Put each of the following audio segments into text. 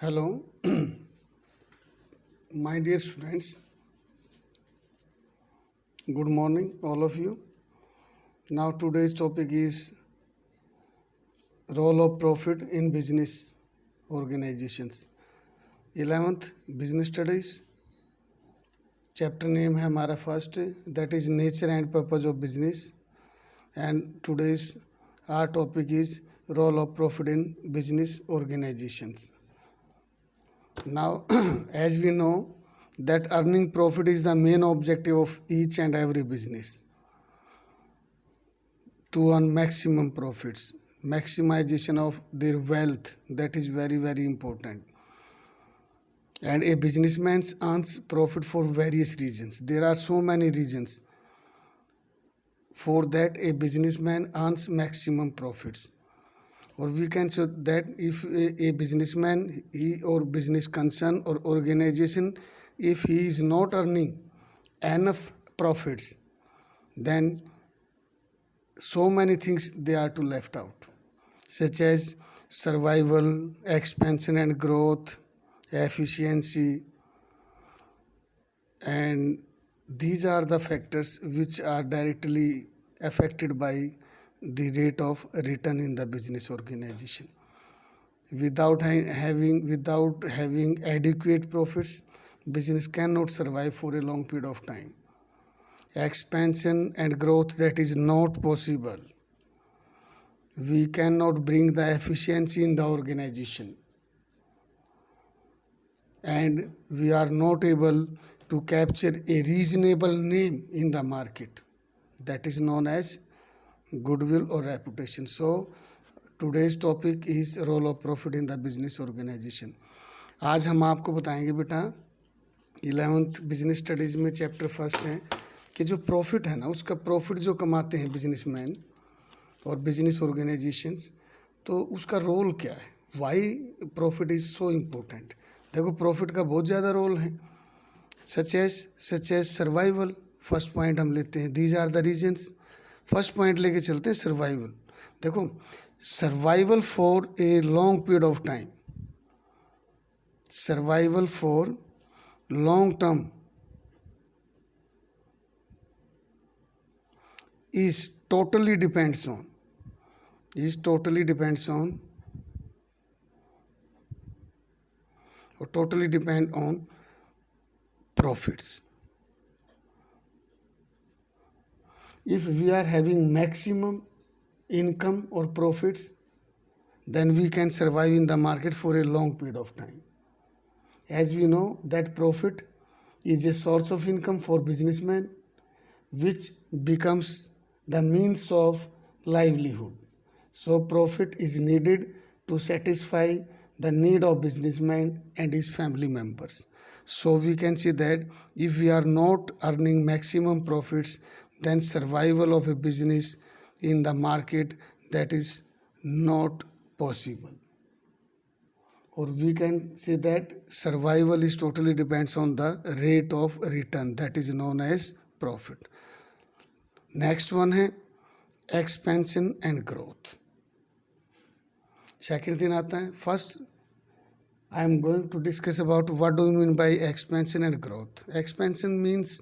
Hello, my dear students. Good morning, all of you. Now, today's topic is role of profit in business organizations. 11th Business Studies. Chapter name है हमारा first, that is nature and purpose of business. And today's our topic is role of profit in business organizations. Now, as we know, that earning profit is the main objective of each and every business. To earn maximum profits, maximization of their wealth, that is very, very important. And a businessman earns profit for various reasons. There are so many reasons for that a businessman earns maximum profits. Or we can say that if a businessman, he or business concern or organization, if he is not earning enough profits, then so many things they are to left out, such as survival, expansion and growth, efficiency, and these are the factors which are directly affected by the rate of return in the business organization. Without having adequate profits, business cannot survive for a long period of time. Expansion and growth, that is not possible. We cannot bring the efficiency in the organization, and we are not able to capture a reasonable name in the market, that is known as goodwill or reputation. So today's topic is role of profit in the business organization. आज हम आपको बताएंगे बेटा 11th business studies में chapter first है कि जो profit है ना, उसका प्रॉफिट जो कमाते हैं बिजनेसमैन और बिजनेस ऑर्गेनाइजेशंस, तो उसका रोल क्या है, why profit is so important. देखो, प्रॉफिट का बहुत ज़्यादा रोल है. Such as survival, first point हम लेते हैं. These are the reasons. First point लेके चलते हैं, सर्वाइवल. देखो, survival for a long period of time, survival for long term is totally depends on or totally depend on profits. If we are having maximum income or profits, then we can survive in the market for a long period of time. As we know that profit is a source of income for businessmen, which becomes the means of livelihood. So profit is needed to satisfy the need of businessman and his family members. So we can see that if we are not earning maximum profits, then survival of a business in the market, that is not possible. Or we can say that survival is totally depends on the rate of return, that is known as profit. Next one है expansion and growth. Second दिन आता है. First I am going to discuss about what do you mean by expansion and growth. Expansion means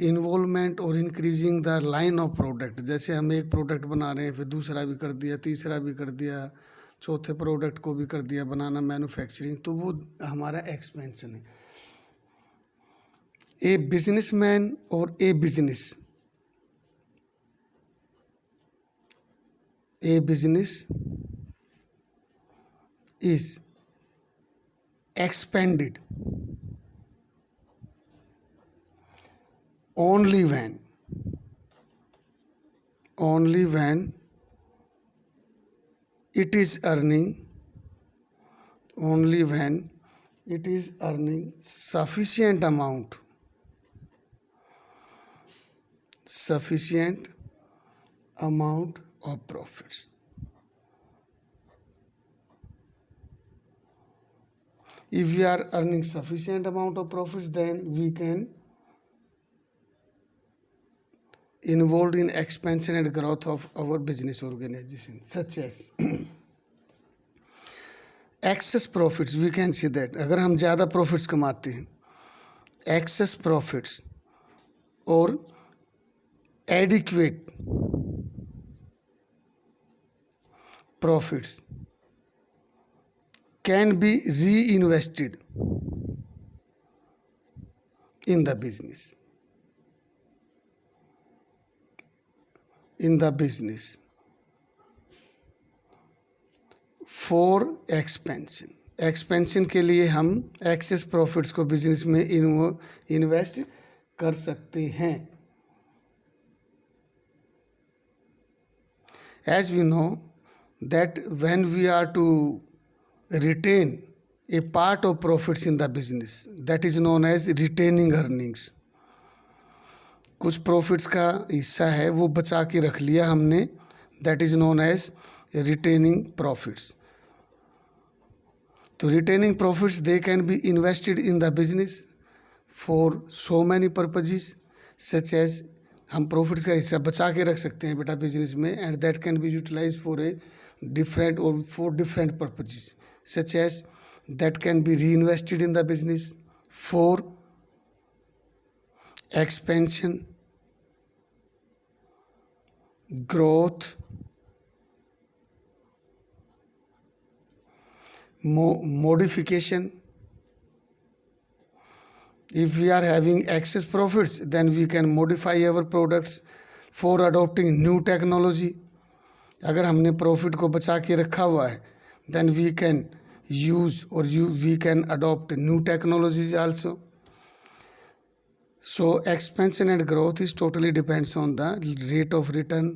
involvement or increasing the line of product. जैसे हम एक product बना रहे हैं, फिर दूसरा भी कर दिया, तीसरा भी कर दिया, चौथे प्रोडक्ट को भी कर दिया बनाना, मैन्युफैक्चरिंग, तो वो हमारा एक्सपेंशन है. ए बिजनेसमैन और ए business is expanded only when it is earning sufficient amount of profits. If we are earning sufficient amount of profits, then we can involved in expansion and growth of our business organization, such as excess profits, we can see that अगर हम ज़्यादा profits कमाते हैं, excess profits और adequate profits can be reinvested in the business. For expansion. Expansion के लिए हम access profits को बिजनेस में इन्वेस्ट कर सकते हैं. As we know that when we are to retain a part of profits in the business, that is known as retaining earnings. कुछ profits का हिस्सा है वो बचा के रख लिया हमने, that is known as retaining profits. तो retaining profits they can be invested in the business for so many purposes, such as हम प्रॉफिट्स का हिस्सा बचा के रख सकते हैं बेटा बिजनेस में, and that can be utilise for a different or for different purposes, such as that can be reinvested in the business for expansion, growth, modification. If we are having excess profits, then we can modify our products for adopting new technology. अगर हमने profit को बचा के रखा हुआ है, then we can use or we can adopt new technologies also. So expansion and growth is totally depends on the rate of return.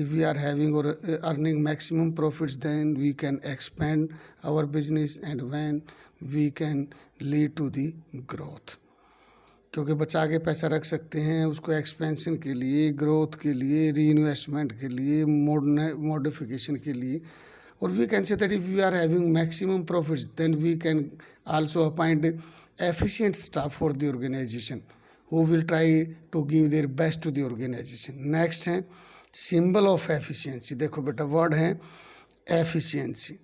If we are having or earning maximum profits, then we can expand our business, and when we can lead to the growth. क्योंकि बचा के पैसा रख सकते हैं उसको expansion के लिए, ग्रोथ के लिए, री इन्वेस्टमेंट के लिए, मॉडिफिकेशन के लिए. और we can say that if we are having maximum profits, then we can also appoint efficient staff for the organisation who will try to give their best to the organization. Next है symbol of efficiency. देखो बेटा word है efficiency.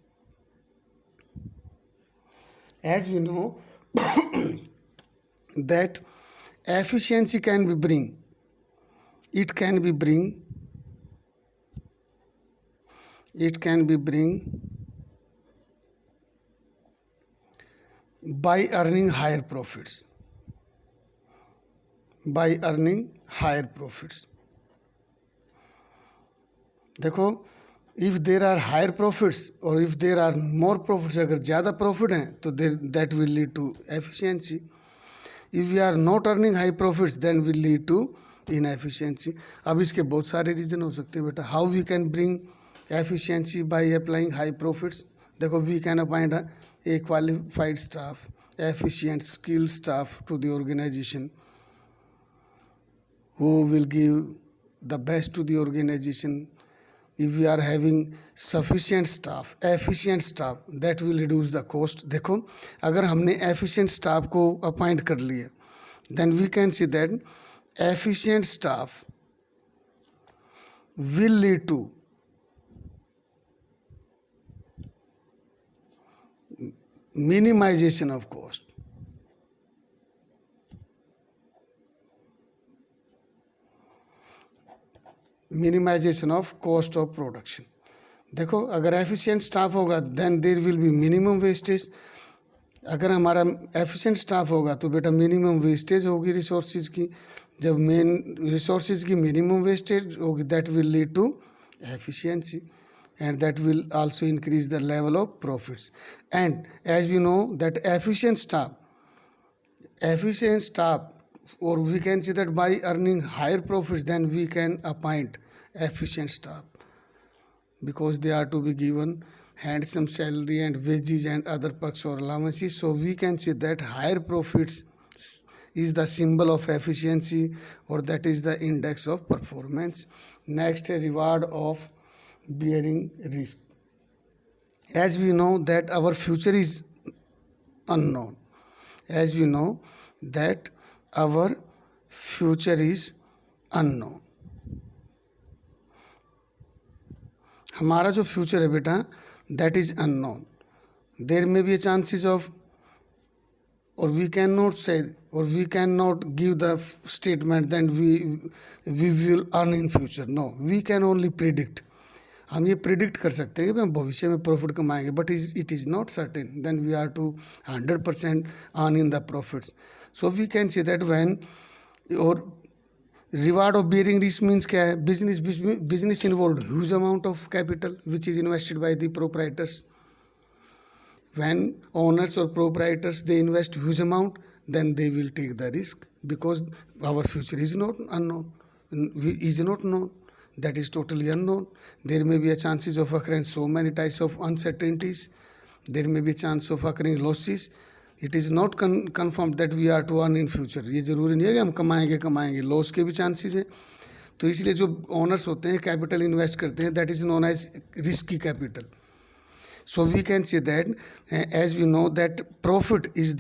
As we know that efficiency can be bring by earning higher profits. देखो if there are higher profits or if there are more profits, अगर ज़्यादा profit हैं तो that will lead to efficiency. If we are not earning high profits then will lead to inefficiency. अब इसके बहुत सारे reason हो सकते हैं बेटा. How we can bring efficiency by applying high profits. देखो we can appoint a qualified staff, efficient skilled staff to the organisation who will give the best to the organization. If we are having sufficient staff, efficient staff, that will reduce the cost. देखो अगर हमने efficient staff को appoint कर लिया, then we can see that efficient staff will lead to minimization of cost. Minimization of cost of production. देखो अगर efficient staff होगा then there will be minimum wastage. अगर हमारा एफिशिएंट स्टाफ होगा तो बेटा मिनिमम वेस्टेज होगी रिसोर्सेज की. जब मेन रिसोर्सेज की मिनिमम वेस्टेज होगी that will lead to efficiency, and that will also increase the level of profits. And as we know that efficient staff, or we can say that by earning higher profits then we can appoint efficient staff, because they are to be given handsome salary and wages and other perks or allowances. So we can say that higher profits is the symbol of efficiency, or that is the index of performance. Next, a reward of bearing risk. As we know that our future is unknown. हमारा जो future है बेटा that is unknown. there may be a chances of, or we cannot say, or we cannot give the statement that we will earn in future. No, we can only predict. हम ये predict कर सकते हैं कि हम भविष्य में profit कमाएंगे, but it is not certain then we are to 100% earn in the profits. So we can say that when, or reward of bearing risk means क्या है? Business involve huge amount of capital which is invested by the proprietors. When owners or proprietors they invest huge amount, then they will take the risk, because our future is not unknown, is not known, that is totally unknown. There may be a chances of occurring so many types of uncertainties. There may be a chance of occurring losses. It is not confirmed that we are to earn in future. ये जरूरी नहीं है कि हम कमाएंगे, loss के भी chances हैं. तो इसलिए जो ओनर्स होते हैं कैपिटल इन्वेस्ट करते हैं, that is known as risky capital. So we can say that as we know that profit is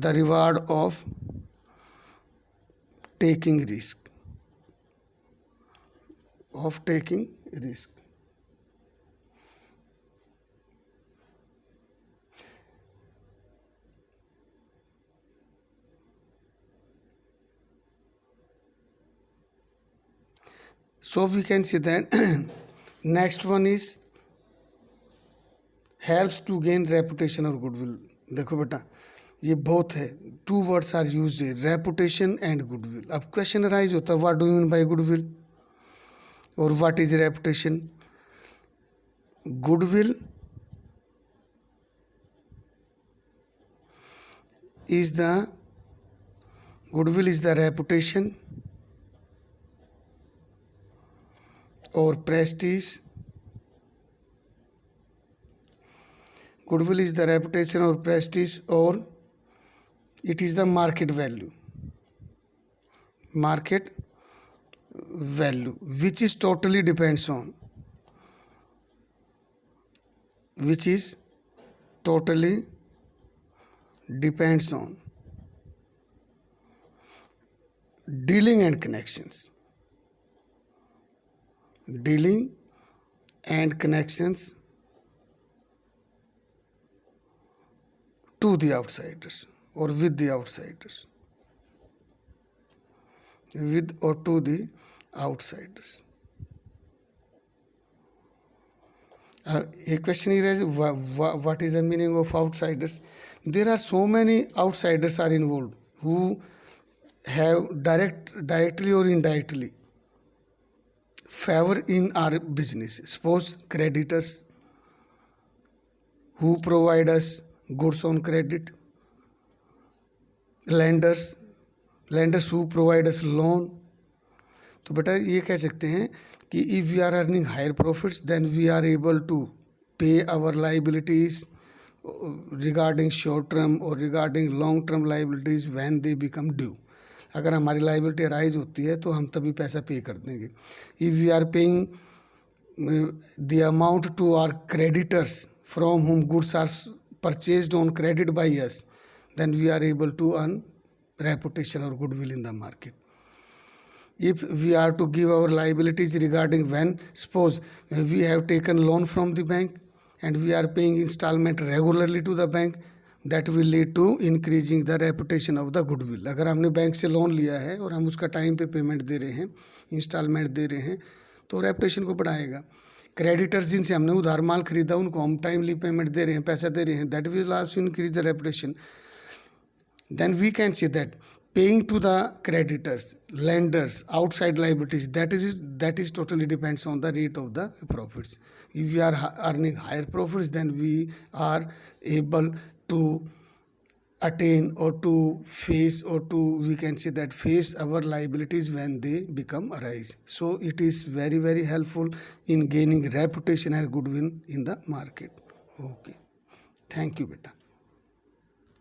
the reward of taking risk. So we can see that next one is helps to gain reputation or goodwill. देखो बेटा ये बहुत है, 2 words are used here, reputation and goodwill. अब question arise होता है, what do you mean by goodwill और what is reputation? Goodwill is the reputation or prestige. Goodwill is the reputation or prestige, or it is the market value, which is totally depends on, dealing and connections to the outsiders or with the outsiders, with or to the outsiders. A question here is what is the meaning of outsiders? There are so many outsiders are involved who have directly or indirectly favor in our business. Suppose creditors who provide us goods on credit, lenders who provide us loan. तो बेटा ये कह सकते हैं कि if we are earning higher profits, then we are able to pay our liabilities regarding short term or regarding long term liabilities when they become due. अगर हमारी liability arise होती है तो हम तभी पैसा पे कर देंगे. If we are paying the amount to our creditors from whom goods are purchased on credit by us, then we are able to earn reputation or goodwill in the market. If we are to give our liabilities regarding when, suppose we have taken loan from the bank and we are paying installment regularly to the bank, that will lead to increasing the reputation of the goodwill. अगर हमने bank से loan लिया है और हम उसका time पे payment दे रहे हैं, इंस्टॉलमेंट दे रहे हैं, तो रेपुटेशन को बढ़ाएगा. क्रेडिटर्स जिनसे हमने उधार माल खरीदा उनको हम टाइमली पेमेंट दे रहे हैं, पैसा दे रहे हैं, that will also increase the reputation. Then we can say that paying to the creditors, lenders, outside liabilities, that is totally depends on the rate of the profits. If we are earning higher profits, then we are able to attain or to face or to, we can say that, face our liabilities when they become arise. So it is very, very helpful in gaining reputation and goodwill in the market. Okay. Thank you, beta.